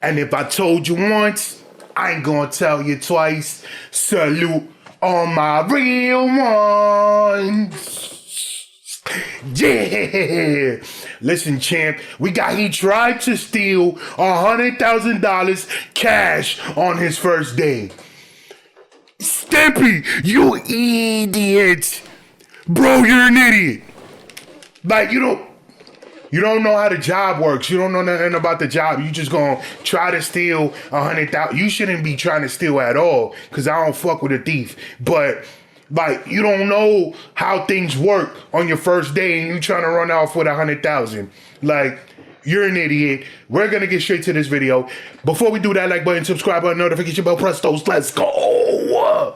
And if I told you once, I ain't gonna tell you twice. Salute all my real ones. Yeah. Listen, champ, he tried to steal $100,000 cash on his first day. Stimpy, you idiot. Bro, you're an idiot. Like, you don't know how the job works. You don't know nothing about the job. You just gonna try to steal $100,000. You shouldn't be trying to steal at all, because I don't fuck with a thief. But like, you don't know how things work on your first day, and you trying to run off with $100,000. Like, you're an idiot. We're gonna get straight to this video. Before we do that, like button, subscribe button, notification bell, press those. Let's go.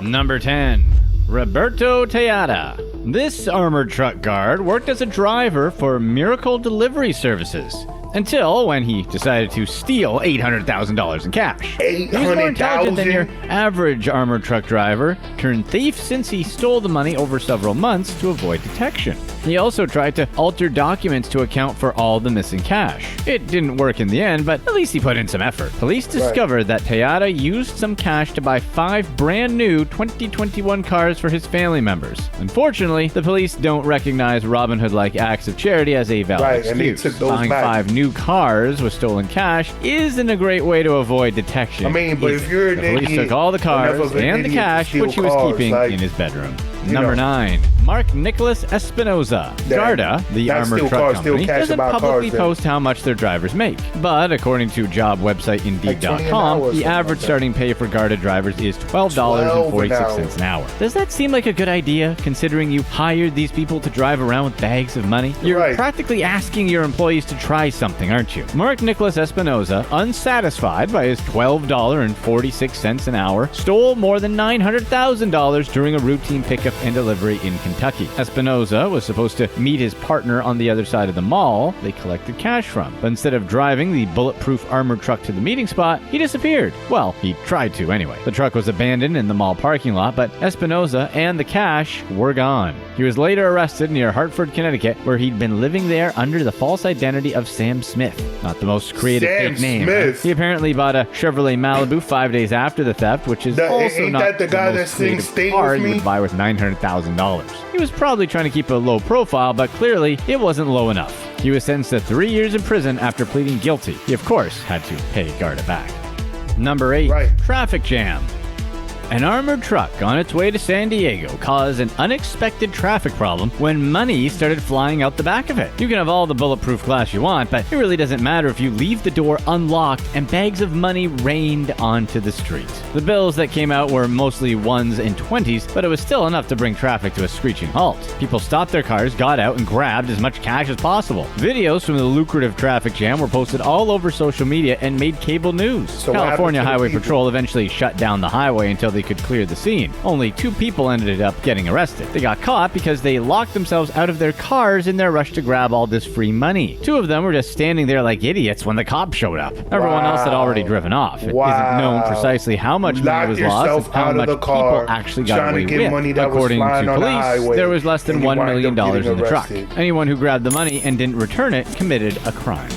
Number 10. Roberto Tejada. This armored truck guard worked as a driver for Miracle Delivery Services until when he decided to steal $800,000 in cash. He was more intelligent than your average armored truck driver turned thief, since he stole the money over several months to avoid detection. He also tried to alter documents to account for all the missing cash. It didn't work in the end, but at least he put in some effort. Police discovered that Tejada used some cash to buy 5 brand new 2021 cars for his family members. Unfortunately, the police don't recognize Robin Hood-like acts of charity as a valid excuse. Buying 5 new cars with stolen cash isn't a great way to avoid detection. I mean, but if you're an idiot, the police took all the cars and the cash, which he was keeping in his bedroom. Number 9. Mark Nicholas Espinoza. Garda, the armored truck company, doesn't publicly post how much their drivers make. But according to job website Indeed.com, the average starting pay for Garda drivers is $12.46 an hour. Does that seem like a good idea, considering you hired these people to drive around with bags of money? You're practically asking your employees to try something, aren't you? Mark Nicholas Espinoza, unsatisfied by his $12.46 an hour, stole more than $900,000 during a routine pickup and delivery in Kentucky. Espinoza was supposed to meet his partner on the other side of the mall they collected cash from, but instead of driving the bulletproof armored truck to the meeting spot, he disappeared. Well, he tried to anyway. The truck was abandoned in the mall parking lot, but Espinoza and the cash were gone. He was later arrested near Hartford, Connecticut, where he'd been living there under the false identity of Sam Smith. Not the most creative fake name. He apparently bought a Chevrolet Malibu 5 days after the theft, which is also not the most creative car you would buy with $900,000. He was probably trying to keep a low profile, but clearly it wasn't low enough. He was sentenced to 3 years in prison after pleading guilty. He, of course, had to pay Garda back. Number 8. Traffic jam. An armored truck on its way to San Diego caused an unexpected traffic problem when money started flying out the back of it. You can have all the bulletproof glass you want, but it really doesn't matter if you leave the door unlocked and bags of money rained onto the street. The bills that came out were mostly 1s and 20s, but it was still enough to bring traffic to a screeching halt. People stopped their cars, got out, and grabbed as much cash as possible. Videos from the lucrative traffic jam were posted all over social media and made cable news. So California Highway Patrol eventually shut down the highway until they could clear the scene. Only 2 people ended up getting arrested. They got caught because they locked themselves out of their cars in their rush to grab all this free money. 2 of them were just standing there like idiots when the cops showed up. Everyone else had already driven off. It isn't known precisely how much money was lost and how much people actually got away with. According to police, there was less than $1 million in the truck. Anyone who grabbed the money and didn't return it committed a crime.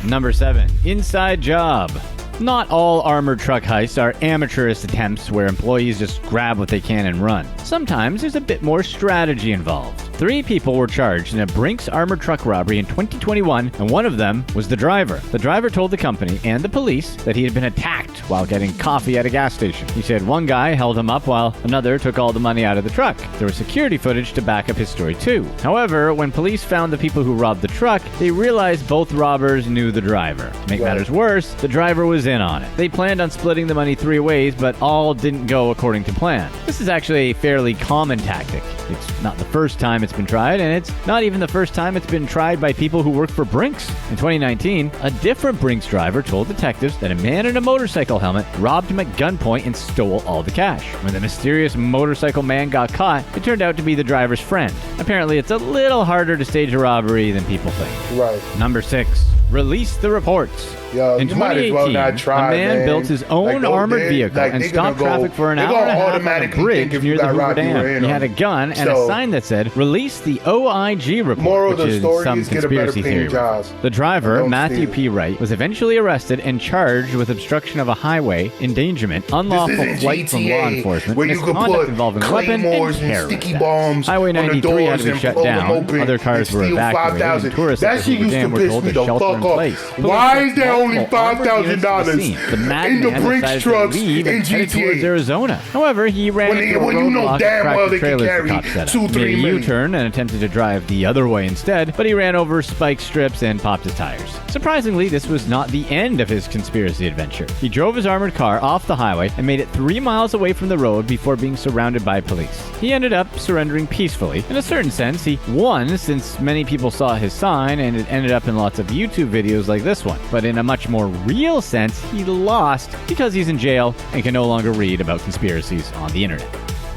Number 7. Inside job. Not all armored truck heists are amateurish attempts where employees just grab what they can and run. Sometimes there's a bit more strategy involved. 3 people were charged in a Brinks armored truck robbery in 2021, and one of them was the driver. The driver told the company and the police that he had been attacked while getting coffee at a gas station. He said one guy held him up while another took all the money out of the truck. There was security footage to back up his story too. However, when police found the people who robbed the truck, they realized both robbers knew the driver. To make matters worse, the driver was in on it. They planned on splitting the money 3 ways, but all didn't go according to plan. This is actually a fairly common tactic. It's not the first time it's been tried, and it's not even the first time it's been tried by people who work for Brinks. In 2019, a different Brinks driver told detectives that a man in a motorcycle helmet robbed him at gunpoint and stole all the cash. When the mysterious motorcycle man got caught, it turned out to be the driver's friend. Apparently, it's a little harder to stage a robbery than people think. Number 6. Release the reports. Yo, in 2018, a man built his own armored vehicle and stopped traffic for an hour and a half on a bridge near the Hoover Dam. He had a gun and a sign that said, "Release released the OIG report, Moral of the which is story some is get a better conspiracy theory. paying jobs. The driver, Matthew steal. P. Wright, was eventually arrested and charged with obstruction of a highway, endangerment, unlawful flight from law enforcement, where you could misconduct put involving weapon, and claymores and terrorist sticky acts. bombs Highway on the 93 had doors to be and shut pull them down. open Other cars and were steal evacuated, and $5,000. tourists That at shit the used to dam were piss told me to the shelter fuck in up. place. Why is there only Multiple armored units to the $5,000 scene. The in madman the Brinks decided to trucks leave in and headed towards GTA? Arizona. However, he ran into a When you know roadblock, damn well cracked the they can trailers the carry cop set up. 2-3 Made a million. U-turn and attempted to drive the other way instead, but he ran over spike strips and popped his tires. Surprisingly, this was not the end of his conspiracy adventure. He drove his armored car off the highway and made it 3 miles away from the road before being surrounded by police. He ended up surrendering peacefully. In a certain sense, he won since many people saw his sign and it ended up in lots of YouTube videos like this one. But in a much more real sense, he lost because he's in jail and can no longer read about conspiracies on the internet.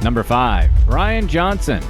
Number 5. Brian Johnson.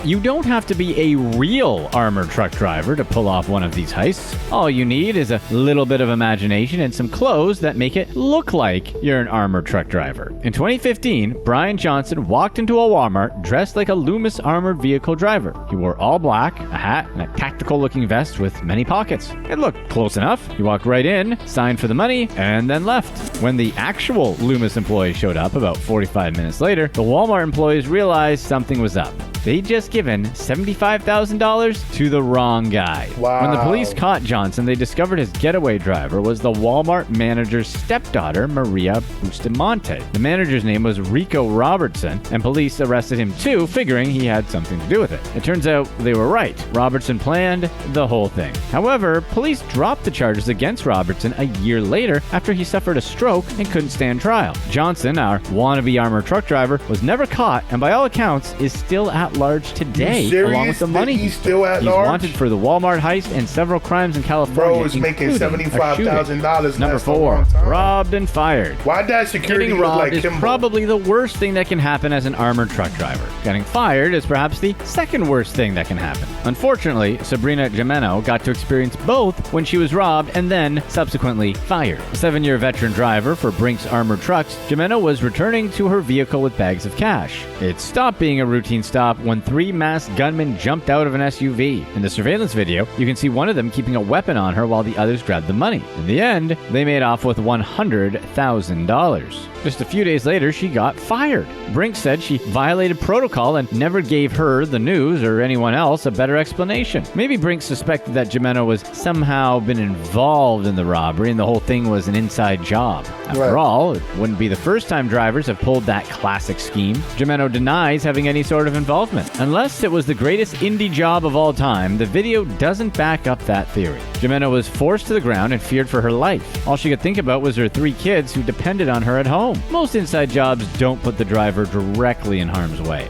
You don't have to be a real armored truck driver to pull off one of these heists. All you need is a little bit of imagination and some clothes that make it look like you're an armored truck driver. In 2015, Brian Johnson walked into a Walmart dressed like a Loomis armored vehicle driver. He wore all black, a hat, and a tactical-looking vest with many pockets. It looked close enough. He walked right in, signed for the money, and then left. When the actual Loomis employee showed up about 45 minutes later, the Walmart employees realized something was up. They'd just given $75,000 to the wrong guy. Wow. When the police caught Johnson, they discovered his getaway driver was the Walmart manager's stepdaughter, Maria Bustamante. The manager's name was Rico Robertson, and police arrested him too, figuring he had something to do with it. It turns out they were right. Robertson planned the whole thing. However, police dropped the charges against Robertson a year later after he suffered a stroke and couldn't stand trial. Johnson, our wannabe armored truck driver, was never caught and by all accounts is still at large today, along with the money. He's still at large? He's wanted for the Walmart heist and several crimes in California. Bro is making $75,000. Number 4, robbed and fired. Why'd that security Getting look robbed like is Kimbo? probably the worst thing that can happen as an armored truck driver. Getting fired is perhaps the second worst thing that can happen. Unfortunately, Sabrina Gimeno got to experience both when she was robbed and then subsequently fired. A 7-year veteran driver for Brinks Armored Trucks, Gimeno was returning to her vehicle with bags of cash. It stopped being a routine stop when 3 masked gunmen jumped out of an SUV. In the surveillance video, you can see one of them keeping a weapon on her while the others grabbed the money. In the end, they made off with $100,000. Just a few days later, she got fired. Brinks said she violated protocol and never gave her, the news, or anyone else a better explanation. Maybe Brinks suspected that Gimeno was somehow been involved in the robbery and the whole thing was an inside job. After all, it wouldn't be the first time drivers have pulled that classic scheme. Gimeno denies having any sort of involvement. Unless it was the greatest indie job of all time, the video doesn't back up that theory. Gimeno was forced to the ground and feared for her life. All she could think about was her 3 kids who depended on her at home. Most inside jobs don't put the driver directly in harm's way.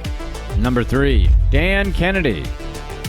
Number 3, Dan Kennedy.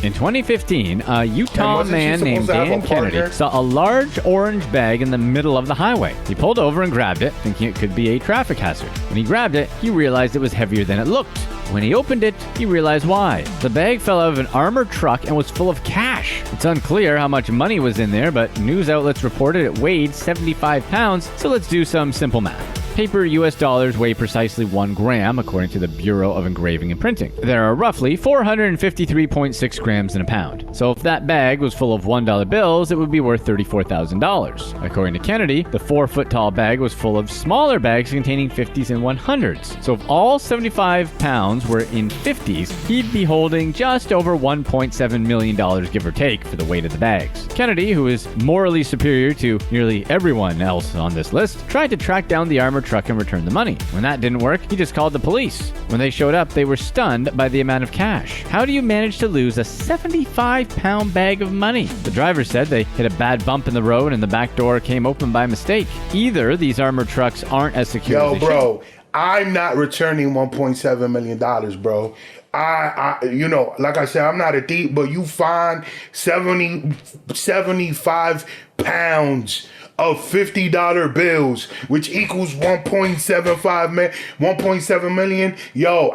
In 2015, a Utah man named Dan Kennedy saw a large orange bag in the middle of the highway. He pulled over and grabbed it, thinking it could be a traffic hazard. When he grabbed it, he realized it was heavier than it looked. When he opened it, he realized why. The bag fell out of an armored truck and was full of cash. It's unclear how much money was in there, but news outlets reported it weighed 75 pounds, so let's do some simple math. Paper US dollars weigh precisely 1 gram, according to the Bureau of Engraving and Printing. There are roughly 453.6 grams in a pound. So if that bag was full of $1 bills, it would be worth $34,000. According to Kennedy, the 4-foot-tall bag was full of smaller bags containing 50s and 100s. So if all 75 pounds were in 50s, he'd be holding just over $1.7 million, give or take, for the weight of the bags. Kennedy, who is morally superior to nearly everyone else on this list, tried to track down the armored truck and return the money. When that didn't work, he just called the police. When they showed up, they were stunned by the amount of cash. How do you manage to lose a 75-pound bag of money? The driver said they hit a bad bump in the road and the back door came open by mistake. Either these armored trucks aren't as secure as they should. I'm not returning $1.7 million, bro. I you know, like I said, I'm not a thief, but you find 75 pounds of $50 bills, which equals 1.7 million. Yo,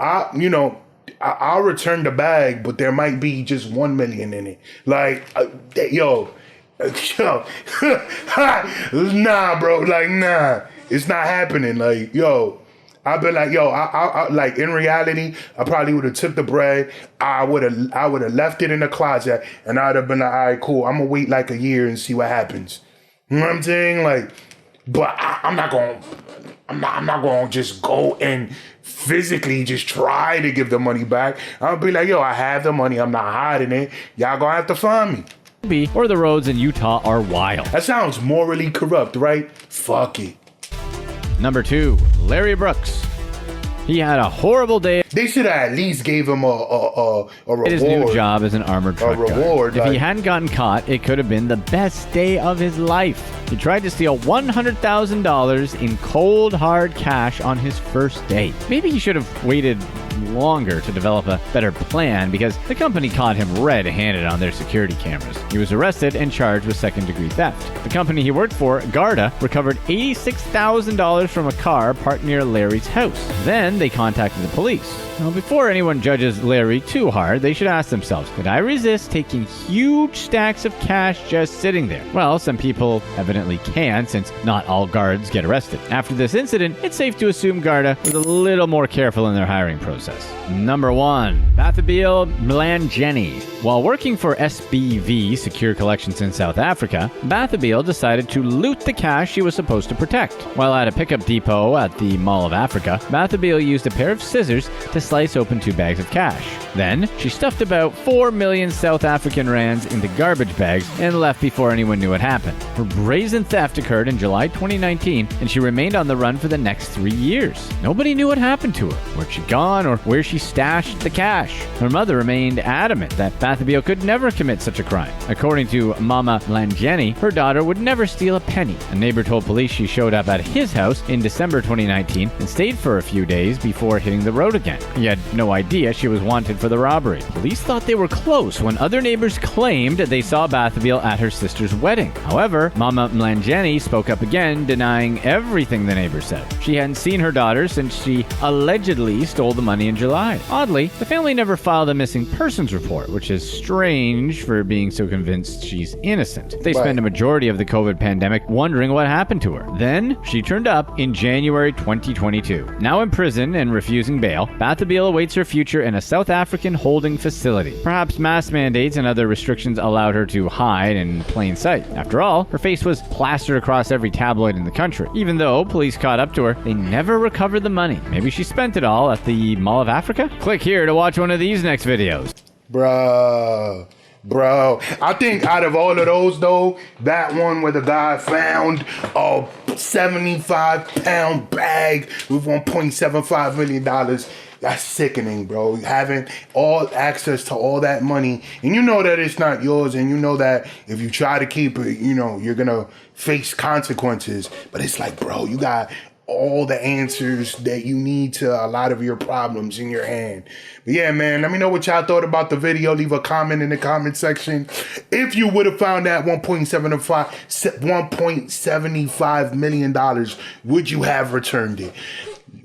I'll return the bag, but there might be just 1 million in it. Like, yo, nah, bro. Like, nah, it's not happening. Like, yo, I'd be like, yo, I like in reality, I probably would have took the bread. I would have left it in the closet, and I'd have been like, all right, cool. I'm gonna wait like a year and see what happens. You know what I'm saying? Like, but I'm not gonna just go and physically just try to give the money back. I'll be like, yo, I have the money. I'm not hiding it. Y'all gonna have to find me. Or the roads in Utah are wild. That sounds morally corrupt, right? Fuck it. Number 2, Larry Brooks. He had a horrible day. They should have at least gave him a reward. His new job as an armored truck reward. If he hadn't gotten caught, it could have been the best day of his life. He tried to steal $100,000 in cold, hard cash on his first day. Maybe he should have waited longer to develop a better plan because the company caught him red-handed on their security cameras. He was arrested and charged with second-degree theft. The company he worked for, Garda, recovered $86,000 from a car parked near Larry's house. Then they contacted the police. Now, before anyone judges Larry too hard, they should ask themselves, could I resist taking huge stacks of cash just sitting there? Well, some people evidently can, since not all guards get arrested. After this incident, it's safe to assume Garda was a little more careful in their hiring process. Number 1, Bathabil Mlangeni. While working for SBV Secure Collections in South Africa, Bathabil decided to loot the cash she was supposed to protect. While at a pickup depot at the Mall of Africa, Bathabil used a pair of scissors to slice open 2 bags of cash. Then, she stuffed about 4 million South African rands into garbage bags and left before anyone knew what happened. Her brazen theft occurred in July 2019, and she remained on the run for the next 3 years. Nobody knew what happened to her, where she'd gone, or where she stashed the cash. Her mother remained adamant that Bathabil could never commit such a crime. According to Mama Mlangeni, her daughter would never steal a penny. A neighbor told police she showed up at his house in December 2019 and stayed for a few days before hitting the road again. He had no idea she was wanted for the robbery. Police thought they were close when other neighbors claimed they saw Bathabil at her sister's wedding. However, Mama Mlangeni spoke up again, denying everything the neighbors said. She hadn't seen her daughter since she allegedly stole the money in July. Oddly, the family never filed a missing persons report, which is strange for being so convinced she's innocent. They spent a majority of the COVID pandemic wondering what happened to her. Then, she turned up in January 2022. Now in prison and refusing bail, Bathabil awaits her future in a South African holding facility. Perhaps mask mandates and other restrictions allowed her to hide in plain sight. After all, her face was plastered across every tabloid in the country. Even though police caught up to her, they never recovered the money. Maybe she spent it all at the Mall of Africa? Click here to watch one of these next videos. Bro, I think out of all of those though, that one where the guy found a 75-pound bag with $1.75 million, that's sickening, bro. Having all access to all that money, and you know that it's not yours, and you know that if you try to keep it, you know, you're gonna face consequences. But it's like, bro, you got all the answers that you need to a lot of your problems in your hand. But yeah, man, let me know what y'all thought about the video. Leave a comment in the comment section. If you would have found that $1.75 million, would you have returned it?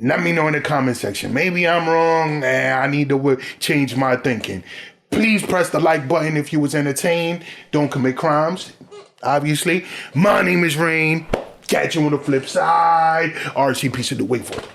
Let me know in the comment section. Maybe I'm wrong and I need to change my thinking. Please press the like button if you was entertained. Don't commit crimes, obviously. My name is Rain. Catch you on the flip side. RC, peace of the wait for it.